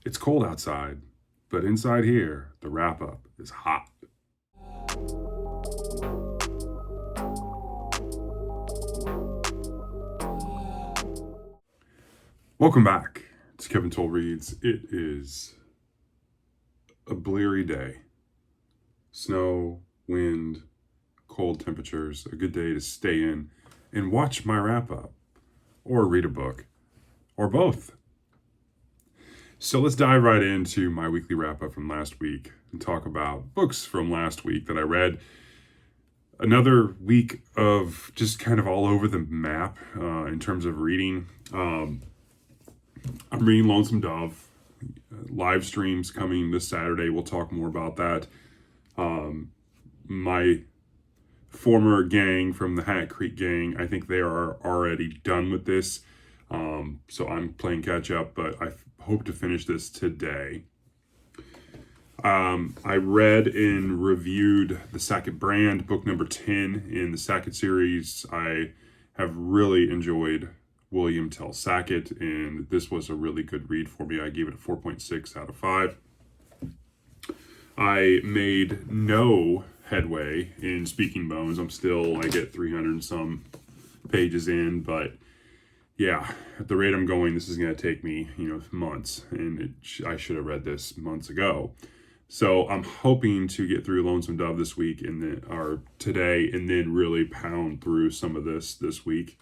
It's cold outside, but inside here, the wrap up is hot. Welcome back. It's Kevin Toll Reads. It is a bleary day. Snow, wind, cold temperatures. A good day to stay in and watch my wrap up, or read a book, or both. So let's dive right into my weekly wrap up from last week and talk about books from last week that I read. Another week of just kind of all over the map in terms of reading. I'm reading Lonesome Dove. Live streams coming this Saturday. We'll talk more about that. My former gang from the Hat Creek gang, I think they are already done with this. So I'm playing catch up, but I hope to finish this today. I read and reviewed the Sackett Brand, book number 10 in the Sackett series. I have really enjoyed William Tell Sackett, and this was a really good read for me. I gave it a 4.6 out of 5. I made no headway in Speaking Bones. I get 300 and some pages in, but yeah, at the rate I'm going, this is going to take me, months, and I should have read this months ago. So I'm hoping to get through Lonesome Dove this week or today, and then really pound through some of this week.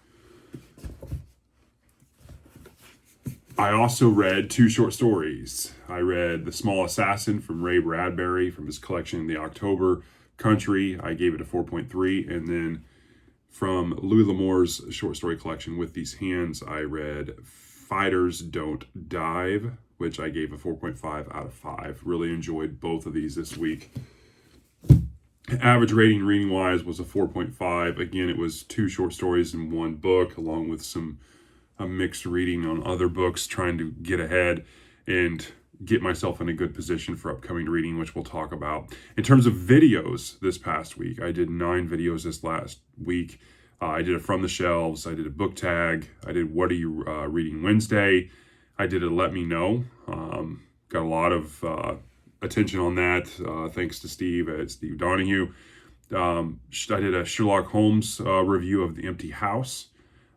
I also read 2 short stories. I read The Small Assassin from Ray Bradbury from his collection The October Country. I gave it a 4.3, and then from Louis L'Amour's short story collection With These Hands, I read Fighters Don't Dive, which I gave a 4.5 out of 5. Really enjoyed both of these this week. Average rating reading-wise was a 4.5. Again, it was 2 short stories in one book, along with a mixed reading on other books, trying to get ahead and get myself in a good position for upcoming reading, which we'll talk about. In terms of videos this past week, I did 9 videos this last week. I did a From the Shelves. I did a book tag. I did What Are You Reading Wednesday. I did a Let Me Know. Got a lot of attention on that, thanks to Steve at Steve Donahue. I did a Sherlock Holmes review of The Empty House.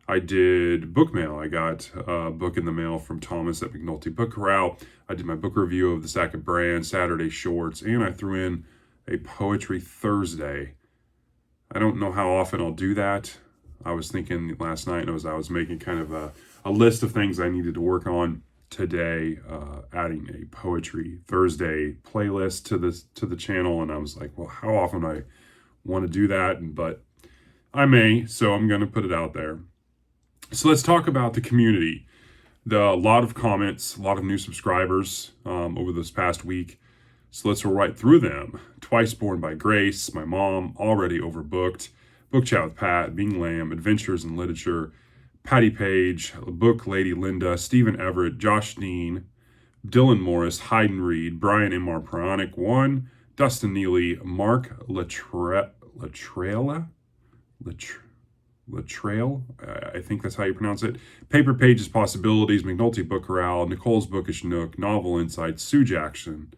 I did book mail. I got a book in the mail from Thomas at McNulty Book Corral. I did my book review of the Sackett Brand, Saturday Shorts, and I threw in a Poetry Thursday. I don't know how often I'll do that. I was thinking last night as I was making kind of a list of things I needed to work on today, adding a Poetry Thursday playlist to the channel, and I was like, well, how often I want to do that, but I may, so I'm going to put it out there. So let's talk about the community. A lot of comments, a lot of new subscribers over this past week. So let's roll right through them. Twice Born by Grace, my mom, already overbooked. Book Chat with Pat, Being Lamb, Adventures in Literature, Patty Page, Book Lady Linda, Stephen Everett, Josh Dean, Dylan Morris, Hayden Reed, Brian M.R. Prionic 1, Dustin Neely, Mark Latrella, I think that's how you pronounce it. Paper Pages Possibilities, McNulty Book Corral, Nicole's Bookish Nook, Novel Insight, Sue Jackson,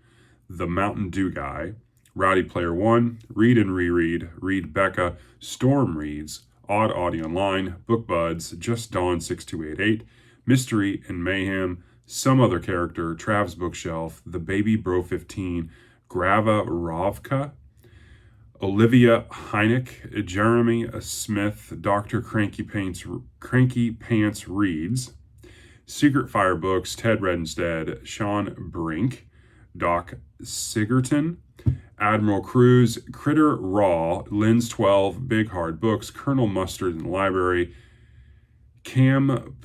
The Mountain Dew Guy, Rowdy Player 1, Read and Reread, Read Becca, Storm Reads, Odd Audio Online, Book Buds, Just Dawn 6288, Mystery and Mayhem, Some Other Character, Trav's Bookshelf, The Baby Bro 15, Grava Ravka, Olivia Hynek, Jeremy Smith, Dr. Cranky Pants Reads, Secret Fire Books, Ted Redenstead, Sean Brink, Doc Sigerton, Admiral Cruz, Critter Raw, Lynn's 12, Big Hard Books, Colonel Mustard in the Library, Cam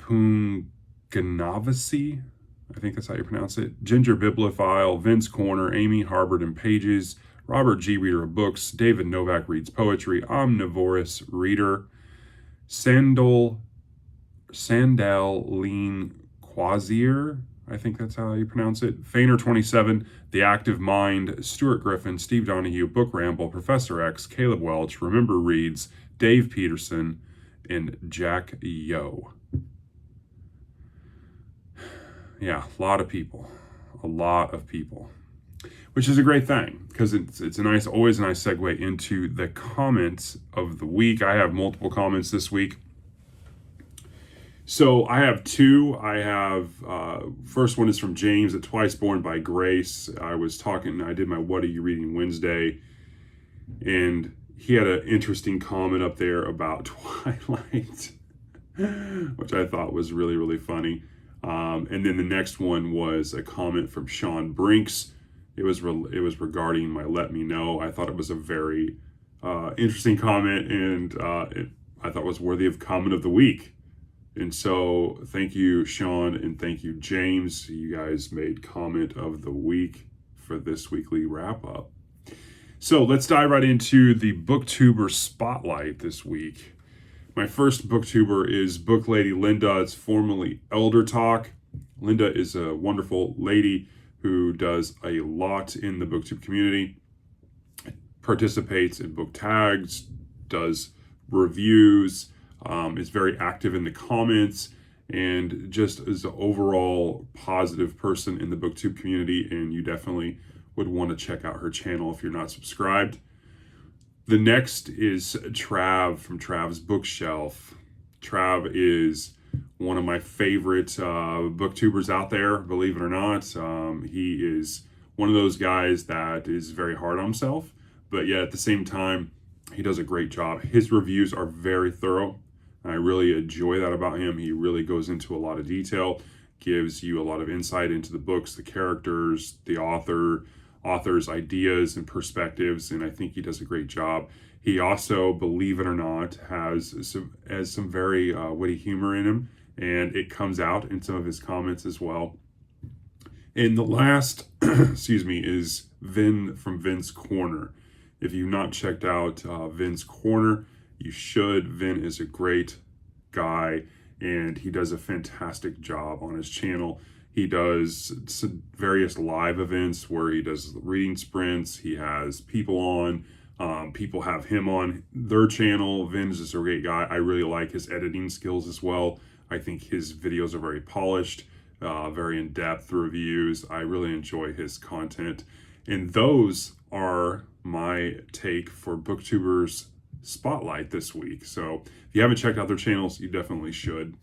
Punganavasi, I think that's how you pronounce it, Ginger Bibliophile, Vince Corner, Amy Harbert and Pages, Robert G. Reader of Books, David Novak Reads Poetry, Omnivorous Reader, Sandal Lean Quasier, I think that's how you pronounce it, Fainer 27, The Active Mind, Stuart Griffin, Steve Donahue, Book Ramble, Professor X, Caleb Welch, Remember Reads, Dave Peterson, and Jack Yo. Yeah, a lot of people. a lot of people, which is a great thing because it's always a nice segue into the comments of the week. I have multiple comments this week. So I have two. I have first one is from James at Twice Born by Grace. I did my What Are You Reading Wednesday, and he had an interesting comment up there about Twilight, which I thought was really, really funny. And then the next one was a comment from Sean Brinks. It was regarding my Let Me Know. I thought it was a very interesting comment, and I thought it was worthy of comment of the week. And so thank you, Sean, and thank you, James. You guys made comment of the week for this weekly wrap up. So let's dive right into the booktuber spotlight this week. My first booktuber is Book Lady Linda. It's formerly Elder Talk. Linda is a wonderful lady who does a lot in the booktube community, participates in book tags, does reviews, is very active in the comments, and just is an overall positive person in the booktube community, and you definitely would want to check out her channel if you're not subscribed. The next is Trav from Trav's Bookshelf. Trav is one of my favorite booktubers out there, believe it or not. He is one of those guys that is very hard on himself, but yet at the same time, he does a great job. His reviews are very thorough. I really enjoy that about him. He really goes into a lot of detail, gives you a lot of insight into the books, the characters, the author's ideas and perspectives, and I think he does a great job. He also, believe it or not, has some very witty humor in him, and it comes out in some of his comments as well. And the last, is Vin from Vin's Corner. If you've not checked out Vin's Corner, you should. Vin is a great guy, and he does a fantastic job on his channel. He does various live events where he does reading sprints. He has people on. People have him on their channel. Vin's is a great guy. I really like his editing skills as well. I think his videos are very polished, very in-depth reviews. I really enjoy his content. And those are my take for BookTubers Spotlight this week. So if you haven't checked out their channels, you definitely should.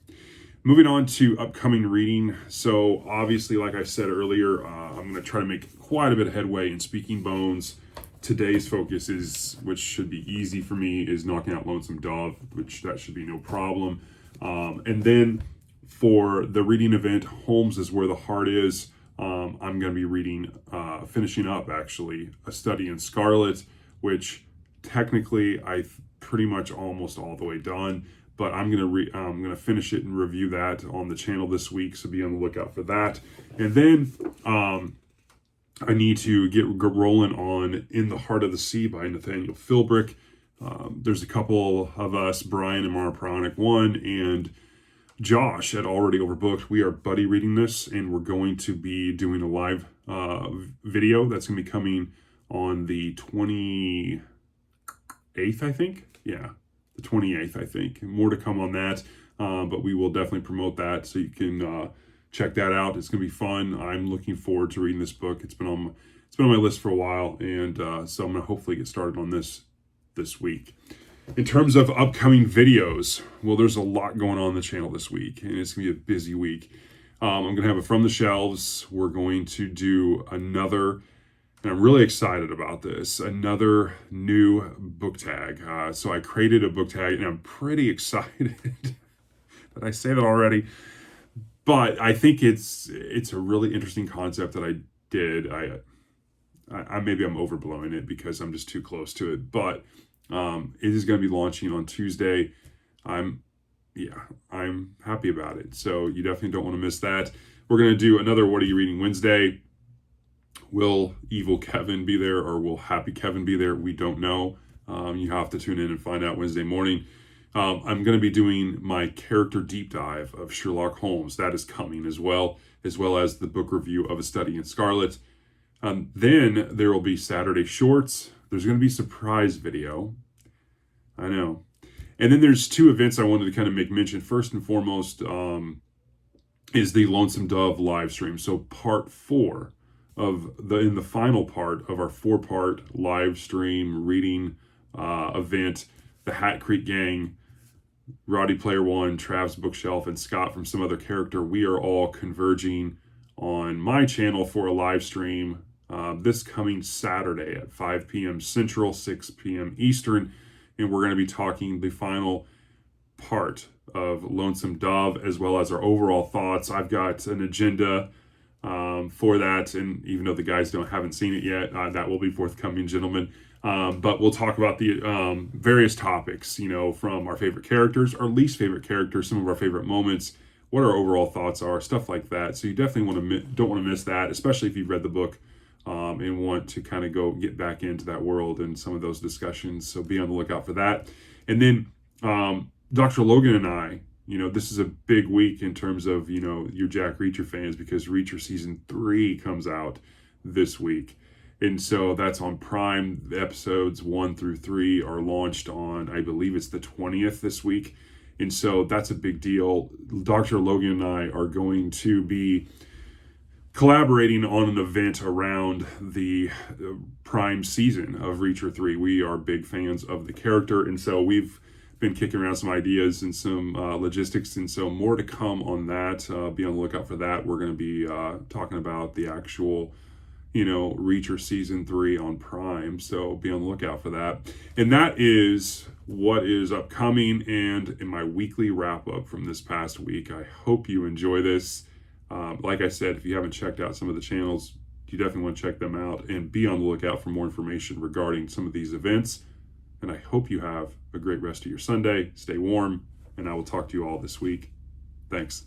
Moving on to upcoming reading. So obviously, like I said earlier, I'm going to try to make quite a bit of headway in Speaking Bones. Today's focus is, which should be easy for me, is knocking out Lonesome Dove, which that should be no problem. And then for the reading event, Holmes is Where the Heart Is. I'm going to be reading, finishing up actually, A Study in Scarlet, which technically I pretty much almost all the way done. But I'm gonna finish it and review that on the channel this week, so be on the lookout for that. And then I need to get rolling on In the Heart of the Sea by Nathaniel Philbrick. There's a couple of us, Brian and Mara Pronic 1 and Josh at Already Overbooked. We are buddy reading this, and we're going to be doing a live video that's going to be coming on the 28th, I think. Yeah. The 28th, I think. More to come on that, but we will definitely promote that, so you can check that out. It's going to be fun. I'm looking forward to reading this book. It's been on my list for a while, and so I'm going to hopefully get started on this week. In terms of upcoming videos, well, there's a lot going on the channel this week, and it's going to be a busy week. I'm going to have a From the Shelves. We're going to do another, and I'm really excited about this, another new book tag. So I created a book tag, and I'm pretty excited that I say that already. But I think it's a really interesting concept that I did. I maybe I'm overblowing it because I'm just too close to it. But it is going to be launching on Tuesday. I'm happy about it. So you definitely don't want to miss that. We're going to do another What Are You Reading Wednesday. Will Evil Kevin be there, or will Happy Kevin be there? We don't know. You have to tune in and find out Wednesday morning. I'm going to be doing my character deep dive of Sherlock Holmes. That is coming as well as the book review of A Study in Scarlet. Then there will be Saturday Shorts. There's going to be a surprise video. I know. And then there's two events I wanted to kind of make mention. First and foremost, is the Lonesome Dove live stream. So part 4 in the final part of our 4-part live stream reading event, the Hat Creek Gang, Roddy Player One, Trav's Bookshelf, and Scott from Some Other Character, we are all converging on my channel for a live stream this coming Saturday at 5 p.m. Central, 6 p.m. Eastern, and we're going to be talking the final part of Lonesome Dove, as well as our overall thoughts. I've got an agenda for that, and even though the guys haven't seen it yet, that will be forthcoming, gentlemen. But we'll talk about the various topics, from our favorite characters, our least favorite characters, some of our favorite moments, what our overall thoughts are, stuff like that. So you definitely don't want to miss that, especially if you've read the book and want to kind of go get back into that world and some of those discussions. So be on the lookout for that. And then Dr. Logan and I, this is a big week in terms of, your Jack Reacher fans, because Reacher Season 3 comes out this week. And so that's on Prime. The episodes 1 through 3 are launched on, I believe it's the 20th this week. And so that's a big deal. Dr. Logan and I are going to be collaborating on an event around the Prime season of Reacher 3. We are big fans of the character, and so we've been kicking around some ideas and some logistics, and so more to come on that. Be on the lookout for that. We're going to be talking about the actual Reacher Season 3 on Prime, so be on the lookout for that. And that is what is upcoming and in my weekly wrap-up from this past week. I hope you enjoy this. Like I said, if you haven't checked out some of the channels, you definitely want to check them out and be on the lookout for more information regarding some of these events. And I hope you have a great rest of your Sunday. Stay warm, and I will talk to you all this week. Thanks.